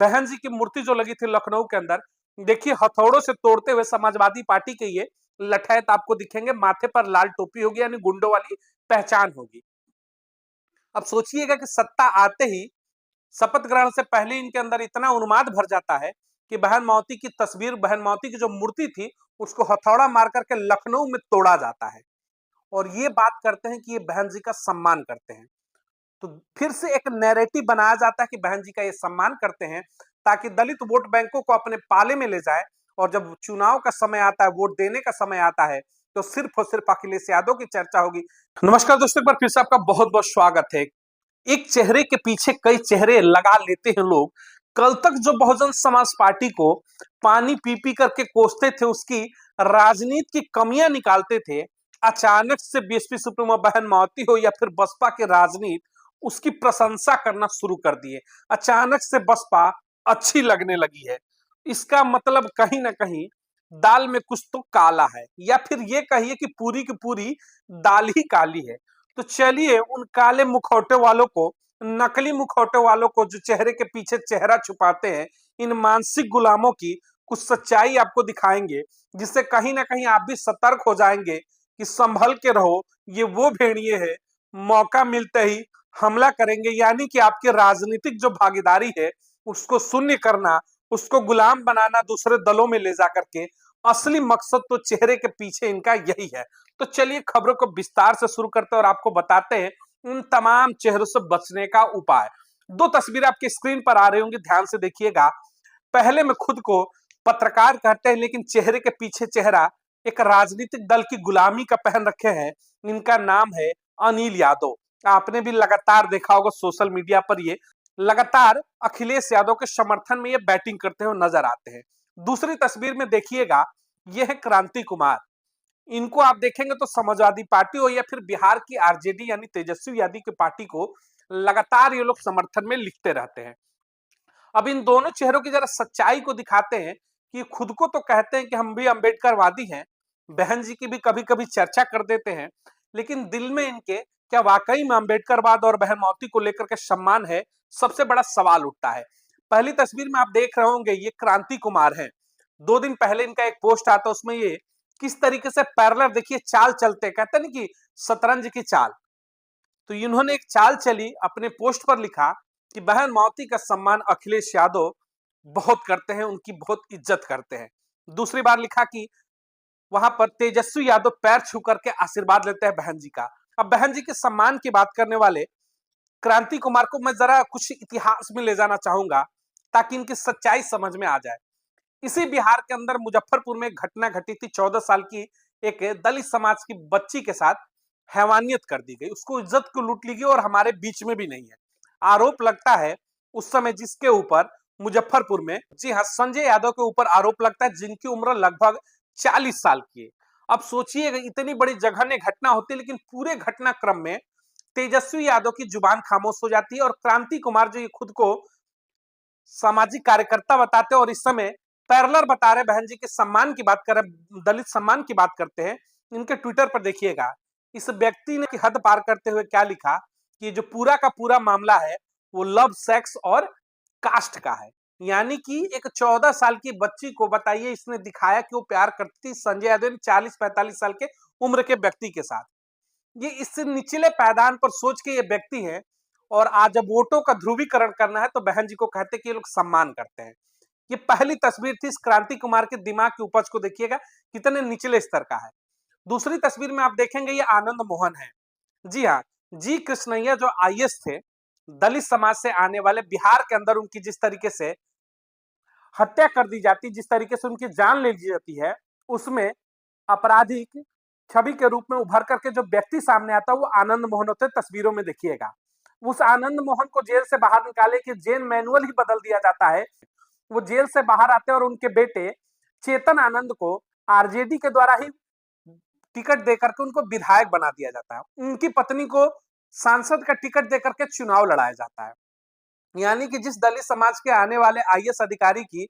बहन जी की मूर्ति जो लगी थी लखनऊ के अंदर, देखिए हथौड़ों से तोड़ते हुए समाजवादी पार्टी के ये लठैत आपको दिखेंगे, माथे पर लाल टोपी होगी यानी गुंडों वाली पहचान होगी। अब सोचिएगा कि सत्ता आते ही शपथ ग्रहण से पहले इनके अंदर इतना उन्माद भर जाता है कि बहन मावती की तस्वीर, बहन मावती की जो मूर्ति थी उसको हथौड़ा मार करके लखनऊ में तोड़ा जाता है और ये बात करते हैं कि ये बहन जी का सम्मान करते हैं। तो फिर से एक नैरेटिव बनाया जाता है कि बहन जी का ये सम्मान करते हैं ताकि दलित वोट बैंकों को अपने पाले में ले जाए और जब चुनाव का समय आता है, वोट देने का समय आता है, तो सिर्फ और सिर्फ अखिलेश यादव की चर्चा होगी। नमस्कार दोस्तों, एक बार फिर से आपका बहुत बहुत स्वागत है। एक चेहरे के पीछे कई चेहरे लगा लेते हैं लोग। कल तक जो बहुजन समाज पार्टी को पानी पी पी करके कोसते थे, उसकी राजनीति की कमियां निकालते थे, अचानक से बीएसपी सुप्रीमो बहन मावती हो या फिर बसपा के राजनीति उसकी प्रशंसा करना शुरू कर दिए। अचानक से बसपा अच्छी लगने लगी है। इसका मतलब कहीं ना कहीं दाल में कुछ तो काला है, या फिर ये कहिए कि पूरी की पूरी दाल ही काली है। तो चलिए उन काले मुखौटे वालों को, नकली मुखौटे वालों को, जो चेहरे के पीछे चेहरा छुपाते हैं, इन मानसिक गुलामों की कुछ सच्चाई आपको दिखाएंगे, जिससे कहीं ना कहीं आप भी सतर्क हो जाएंगे कि संभल के रहो, ये वो भेड़िए है मौका मिलते ही हमला करेंगे। यानी कि आपकी राजनीतिक जो भागीदारी है उसको शून्य करना, उसको गुलाम बनाना दूसरे दलों में ले जाकर के, असली मकसद तो चेहरे के पीछे इनका यही है। तो चलिए खबरों को विस्तार से शुरू करते हैं और आपको बताते हैं उन तमाम चेहरों से बचने का उपाय। दो तस्वीरें आपके स्क्रीन पर आ रही होंगी, ध्यान से देखिएगा। पहले में खुद को पत्रकार कहते हैं, लेकिन चेहरे के पीछे चेहरा एक राजनीतिक दल की गुलामी का पहन रखे हैं। इनका नाम है अनिल यादव। आपने भी लगातार देखा होगा सोशल मीडिया पर, ये लगातार अखिलेश यादव के समर्थन में ये बैटिंग करते हुए नजर आते हैं। दूसरी तस्वीर में देखिएगा, ये है क्रांति कुमार। इनको आप देखेंगे तो समाजवादी पार्टी हो या फिर बिहार की आरजेडी यानी तेजस्वी यादव की पार्टी को लगातार ये लोग समर्थन में लिखते रहते हैं। अब इन दोनों चेहरों की जरा सच्चाई को दिखाते हैं कि खुद को तो कहते हैं कि हम भी अम्बेडकरवादी हैं, बहन जी की भी कभी कभी चर्चा कर देते हैं, लेकिन दिल में इनके क्या वाकई में अम्बेडकरवाद और बहन मावती को लेकर के सम्मान है, सबसे बड़ा सवाल उठता है। पहली तस्वीर में आप देख रहे होंगे, ये क्रांति कुमार है। 2 दिन पहले इनका एक पोस्ट आता, उसमें ये किस तरीके से पैरेलल देखिए चाल चलते, कहते हैं ना कि शतरंज की चाल। तो इन्होंने एक चाल चली, अपने पोस्ट पर लिखा कि बहन मावती का सम्मान अखिलेश यादव बहुत करते हैं, उनकी बहुत इज्जत करते हैं। दूसरी बार लिखा कि वहां पर तेजस्वी यादव पैर छू करके आशीर्वाद लेते हैं बहन जी का। अब बहन जी के सम्मान की बात करने वाले क्रांति कुमार को मैं जरा कुछ इतिहास में ले जाना चाहूंगा ताकि इनकी सच्चाई समझ में आ जाए। इसी बिहार के अंदर मुजफ्फरपुर में एक घटना घटी थी। 14 साल की एक दलित समाज की बच्ची के साथ हैवानियत कर दी गई, उसको इज्जत को लूट ली गई और हमारे बीच में भी नहीं है। आरोप लगता है उस समय जिसके ऊपर, मुजफ्फरपुर में, जी हाँ, संजय यादव के ऊपर आरोप लगता है, जिनकी उम्र लगभग 40 साल की है। अब सोचिए इतनी बड़ी जघन्य घटना होती है, लेकिन पूरे घटनाक्रम में तेजस्वी यादव की जुबान खामोश हो जाती है और क्रांति कुमार जो ये खुद को सामाजिक कार्यकर्ता बताते हैं और इस समय पैरेलल बता रहे, बहन जी के सम्मान की बात कर रहे, दलित सम्मान की बात करते हैं। इनके ट्विटर पर देखिएगा, इस व्यक्ति ने हद पार करते हुए क्या लिखा कि जो पूरा का पूरा मामला है वो लव, सेक्स और कास्ट का है। यानी कि एक 14 साल की बच्ची को बताइए, इसने दिखाया कि वो प्यार करती थी संजय यादव 40-45 साल के उम्र के व्यक्ति के साथ। ये इस निचले पायदान पर सोच के ये व्यक्ति है, और आज जब वोटों का ध्रुवीकरण करना है तो बहन जी को कहते कि ये लोग सम्मान करते हैं। ये पहली तस्वीर थी। इस क्रांति कुमार के दिमाग की उपज को देखिएगा कितने निचले स्तर का है। दूसरी तस्वीर में आप देखेंगे, ये आनंद मोहन है। जी हाँ, जी कृष्णैया जो आईएएस थे, दलित समाज से आने वाले, बिहार के अंदर उनकी जिस तरीके से हत्या कर दी जाती, जिस तरीके से उनकी जान ले ली जाती है, उसमें आपराधिक छवि के रूप में उभर करके जो व्यक्ति सामने आता है वो आनंद मोहन होते हैं। तस्वीरों में देखिएगा, उस आनंद मोहन को जेल से बाहर निकाले कि जेल मैनुअल ही बदल दिया जाता है। वो जेल से बाहर आते हैं और उनके बेटे चेतन आनंद को आरजेडी के द्वारा ही टिकट देकर के उनको विधायक बना दिया जाता है। उनकी पत्नी को सांसद का टिकट देकर के चुनाव लड़ाया जाता है। यानी कि जिस दलित समाज के आने वाले आईएएस अधिकारी की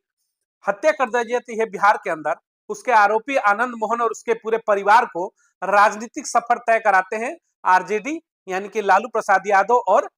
हत्या कर दी जाती है बिहार के अंदर, उसके आरोपी आनंद मोहन और उसके पूरे परिवार को राजनीतिक सफर तय कराते हैं आरजेडी, यानी कि लालू प्रसाद यादव और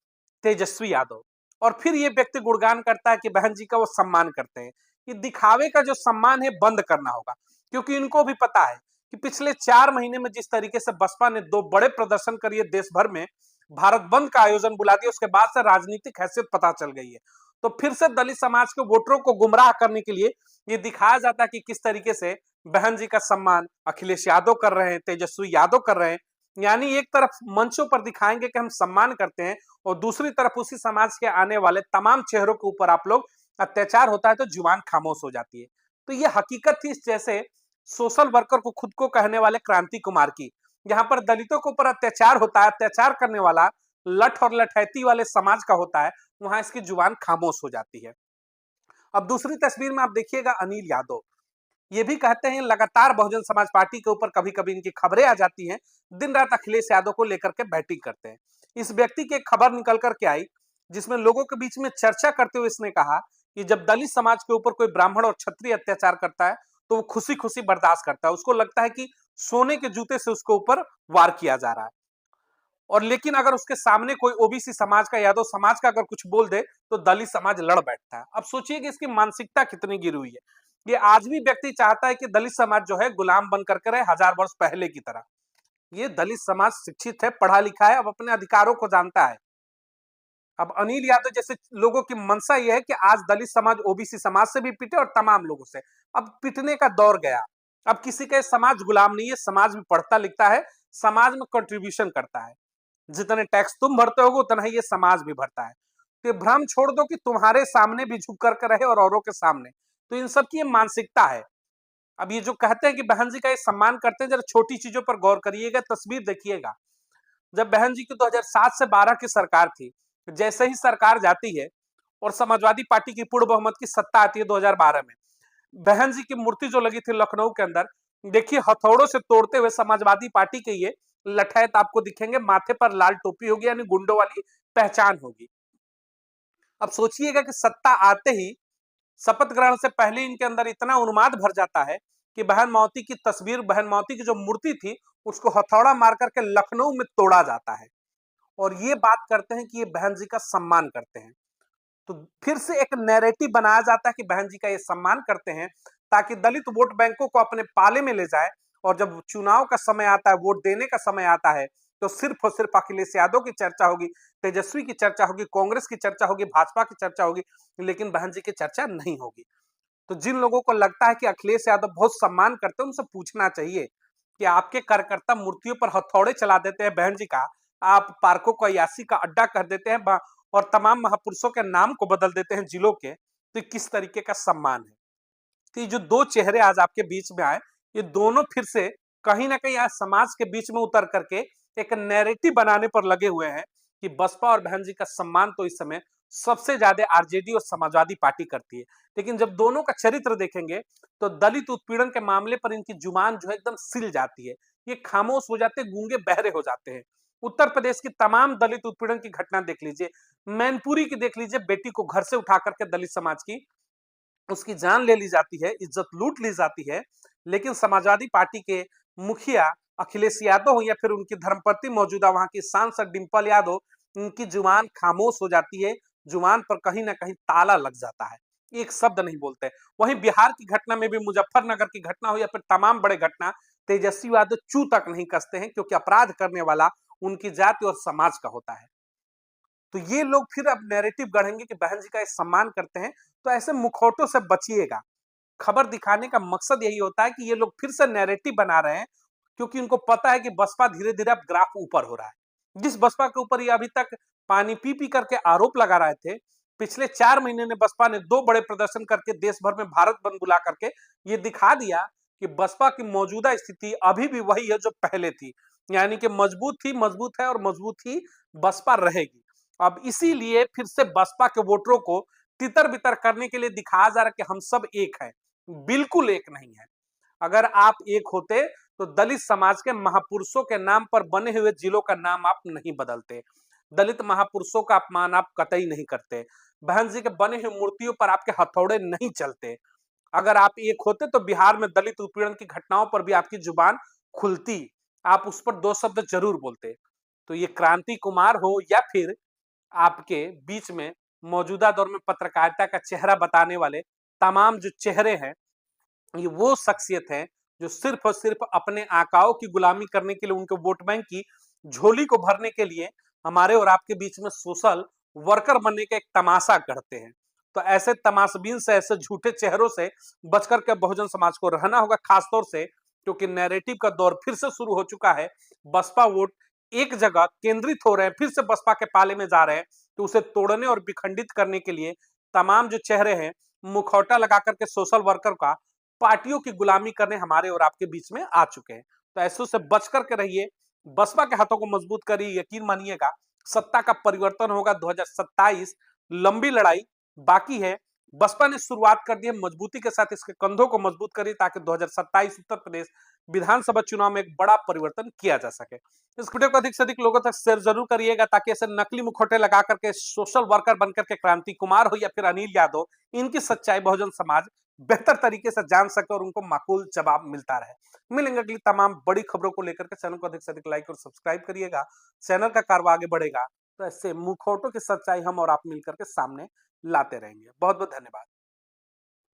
तेजस्वी यादव। और फिर ये व्यक्ति गुणगान करता है कि बहन जी का वो सम्मान करते हैं। ये दिखावे का जो सम्मान है बंद करना होगा, क्योंकि इनको भी पता है कि पिछले 4 महीने में जिस तरीके से बसपा ने 2 बड़े प्रदर्शन करिए देश भर में, भारत बंद का आयोजन बुला दिया, उसके बाद से राजनीतिक हैसियत पता चल गई है। तो फिर से दलित समाज के वोटरों को गुमराह करने के लिए ये दिखाया जाता है कि किस तरीके से बहन जी का सम्मान अखिलेश यादव कर रहे हैं, तेजस्वी यादव कर रहे हैं। यानी एक तरफ मंचों पर दिखाएंगे कि हम सम्मान करते हैं, और दूसरी तरफ उसी समाज के आने वाले तमाम चेहरों के ऊपर आप लोग अत्याचार होता है तो जुबान खामोश हो जाती है। तो ये हकीकत थी, जैसे सोशल वर्कर को खुद को कहने वाले क्रांति कुमार की। यहाँ पर दलितों के ऊपर अत्याचार होता है, अत्याचार करने वाला लठ और लठैती वाले समाज का होता है, वहां इसकी जुबान खामोश हो जाती है। अब दूसरी तस्वीर में आप देखिएगा अनिल यादव, ये भी कहते हैं, लगातार बहुजन समाज पार्टी के ऊपर कभी कभी इनकी खबरें आ जाती हैं, दिन रात अखिलेश यादव को लेकर के बैटिंग करते हैं। इस व्यक्ति की एक खबर निकल करके आई जिसमें लोगों के बीच में चर्चा करते हुए इसने कहा कि जब दलित समाज के ऊपर कोई ब्राह्मण और क्षत्रिय अत्याचार करता है तो वो खुशी खुशी बर्दाश्त करता है, उसको लगता है कि सोने के जूते से उसके ऊपर वार किया जा रहा है। और लेकिन अगर उसके सामने कोई ओबीसी समाज का, यादव समाज का अगर कुछ बोल दे तो दलित समाज लड़ बैठता है। अब सोचिए कि इसकी मानसिकता कितनी गिरी हुई है। ये आज भी व्यक्ति चाहता है कि दलित समाज जो है गुलाम बन करके रहे 1000 वर्ष पहले की तरह। ये दलित समाज शिक्षित है, पढ़ा लिखा है, अब अपने अधिकारों को जानता है। अब अनिल यादव जैसे लोगों की मंशा यह है कि आज दलित समाज ओबीसी समाज से भी पिटे और तमाम लोगों से। अब पिटने का दौर गया। अब किसी का समाज गुलाम नहीं है, समाज में पढ़ता लिखता है, समाज में कंट्रीब्यूशन करता है। जितने टैक्स तुम भरते होगे उतना ही ये समाज भी भरता है। तो ये भ्रम छोड़ दो कि तुम्हारे सामने भी झुक करके रहे और औरों के सामने। तो इन सब की ये मानसिकता है। अब ये जो कहते हैं कि बहन जी का ये सम्मान करते हैं, जरा छोटी चीजों पर गौर करिएगा, तस्वीर देखिएगा। जब बहन जी की 2007 से 12 की सरकार थी, जैसे ही सरकार जाती है और समाजवादी पार्टी की पूर्ण बहुमत की सत्ता आती है 2012 में, बहन जी की मूर्ति जो लगी थी लखनऊ के अंदर, देखिए हथौड़ों से तोड़ते हुए समाजवादी पार्टी के ये लठैत आपको दिखेंगे, माथे पर लाल टोपी होगी, यानी गुंडों वाली पहचान होगी। अब सोचिएगा कि सत्ता आते ही शपथ ग्रहण से पहले इनके अंदर इतना उन्माद भर जाता है कि बहन मावती की तस्वीर, बहन मावती की जो मूर्ति थी उसको हथौड़ा मार करके लखनऊ में तोड़ा जाता है। और ये बात करते हैं कि ये बहन जी का सम्मान करते हैं। तो फिर से एक नैरेटिव बनाया जाता है कि बहन जी का ये सम्मान करते हैं, ताकि दलित वोट बैंकों को अपने पाले में ले जाए। और जब चुनाव का समय आता है, वोट देने का समय आता है, तो सिर्फ और सिर्फ अखिलेश यादव की चर्चा होगी, तेजस्वी की चर्चा होगी, कांग्रेस की चर्चा होगी, भाजपा की चर्चा होगी, लेकिन बहन जी की चर्चा नहीं होगी। तो जिन लोगों को लगता है कि अखिलेश यादव बहुत सम्मान करते हैं, उनसे पूछना चाहिए कि आपके कार्यकर्ता मूर्तियों पर हथौड़े चला देते हैं बहन जी का, आप पार्कों को अयासी का अड्डा कर देते हैं और तमाम महापुरुषों के नाम को बदल देते हैं जिलों के, तो किस तरीके का सम्मान है। तो ये जो दो चेहरे आज आपके बीच में आए, ये दोनों फिर से कहीं ना कहीं आज समाज के बीच में उतर करके एक नैरेटिव बनाने पर लगे हुए हैं कि बसपा और बहन जी का सम्मान तो इस समय सबसे ज्यादा आरजेडी और समाजवादी पार्टी करती है। लेकिन जब दोनों का चरित्र देखेंगे तो दलित उत्पीड़न के मामले पर इनकी जुबान जो है एकदम सिल जाती है, ये खामोश हो जाते, गूंगे बहरे हो जाते हैं। उत्तर प्रदेश की तमाम दलित उत्पीड़न की घटना देख लीजिए, मैनपुरी की देख लीजिए, बेटी को घर से उठा करके दलित समाज की उसकी जान ले ली जाती है, इज्जत लूट ली जाती है, लेकिन समाजवादी पार्टी के मुखिया अखिलेश यादव हो या फिर उनकी धर्मपत्नी मौजूदा वहां की सांसद डिंपल यादव, इनकी जुबान खामोश हो जाती है, जुबान पर कहीं ना कहीं ताला लग जाता है, एक शब्द नहीं बोलते। वहीं बिहार की घटना में भी, मुजफ्फरनगर की घटना हो या फिर तमाम बड़े घटना, तेजस्वी यादव चू तक नहीं कसते हैं, क्योंकि अपराध करने वाला उनकी जाति और समाज का होता है। तो ये लोग फिर अब नैरेटिव गढ़ेंगे कि बहन जी का सम्मान करते हैं, तो ऐसे मुखौटों से बचिएगा। खबर दिखाने का मकसद यही होता है कि ये लोग फिर से नैरेटिव बना रहे हैं, क्योंकि उनको पता है कि बसपा धीरे धीरे अब ग्राफ ऊपर हो रहा है। जिस बसपा के ऊपर ये अभी तक पानी पी पी करके आरोप लगा रहे थे, पिछले 4 महीने में बसपा ने 2 बड़े प्रदर्शन करके देश भर में भारत बंद बुला करके ये दिखा दिया कि बसपा की मौजूदा स्थिति अभी भी वही है जो पहले थी, यानी कि मजबूत थी, मजबूत है और मजबूत ही बसपा रहेगी। अब इसीलिए फिर से बसपा के वोटरों को तितर बितर करने के लिए दिखाया जा रहा है कि हम सब एक हैं। बिल्कुल एक नहीं है। अगर आप एक होते तो दलित समाज के महापुरुषों के नाम पर बने हुए जिलों का नाम आप नहीं बदलते, दलित महापुरुषों का अपमान आप कतई नहीं करते, बहन जी के बने हुए मूर्तियों पर आपके हथौड़े नहीं चलते। अगर आप एक होते तो बिहार में दलित उत्पीड़न की घटनाओं पर भी आपकी जुबान खुलती, आप उस पर 2 शब्द जरूर बोलते। तो ये क्रांति कुमार हो या फिर आपके बीच में मौजूदा दौर में पत्रकारिता का चेहरा बताने वाले तमाम जो चेहरे हैं, ये वो शख्सियत है जो सिर्फ और सिर्फ अपने आकाओं की गुलामी करने के लिए, उनके वोट बैंक की झोली को भरने के लिए हमारे और आपके बीच में सोशल वर्कर बनने का एक तमाशा करते हैं। तो ऐसे तमाशबीन से, ऐसे झूठे चेहरों से बचकर के बहुजन समाज को रहना होगा, खासतौर से क्योंकि नैरेटिव का दौर फिर से शुरू हो चुका है। बसपा वोट एक जगह केंद्रित हो रहे हैं, फिर से बसपा के पाले में जा रहे हैं। तो उसे तोड़ने और विखंडित करने के लिए तमाम जो चेहरे हैं, मुखौटा लगा करके सोशल वर्कर का पार्टियों की गुलामी करने हमारे और आपके बीच में आ चुके हैं। तो ऐसे से बच करके रहिए, बसपा के हाथों को मजबूत करिए। यकीन मानिएगा, सत्ता का परिवर्तन होगा 2027। लंबी लड़ाई बाकी है। बसपा ने शुरुआत कर दी है, मजबूती के साथ इसके कंधों को मजबूत करिए ताकि 2027 उत्तर प्रदेश विधानसभा चुनाव में एक बड़ा परिवर्तन किया जा सके। इस वीडियो को अधिक से अधिक लोगों तक शेयर जरूर करिएगा ताकि ऐसे नकली मुखौटे लगा करके सोशल वर्कर बनकर के क्रांति कुमार हो या फिर अनिल यादव, इनकी सच्चाई बहुजन समाज बेहतर तरीके से जान सके और उनको माकूल जवाब मिलता रहे। मिलेंगे अगली तमाम बड़ी खबरों को लेकर के। चैनल को अधिक से अधिक लाइक और सब्सक्राइब करिएगा। चैनल का कारवा आगे बढ़ेगा तो ऐसे मुखौटों की सच्चाई हम और आप मिलकर के सामने लाते रहेंगे। बहुत बहुत धन्यवाद।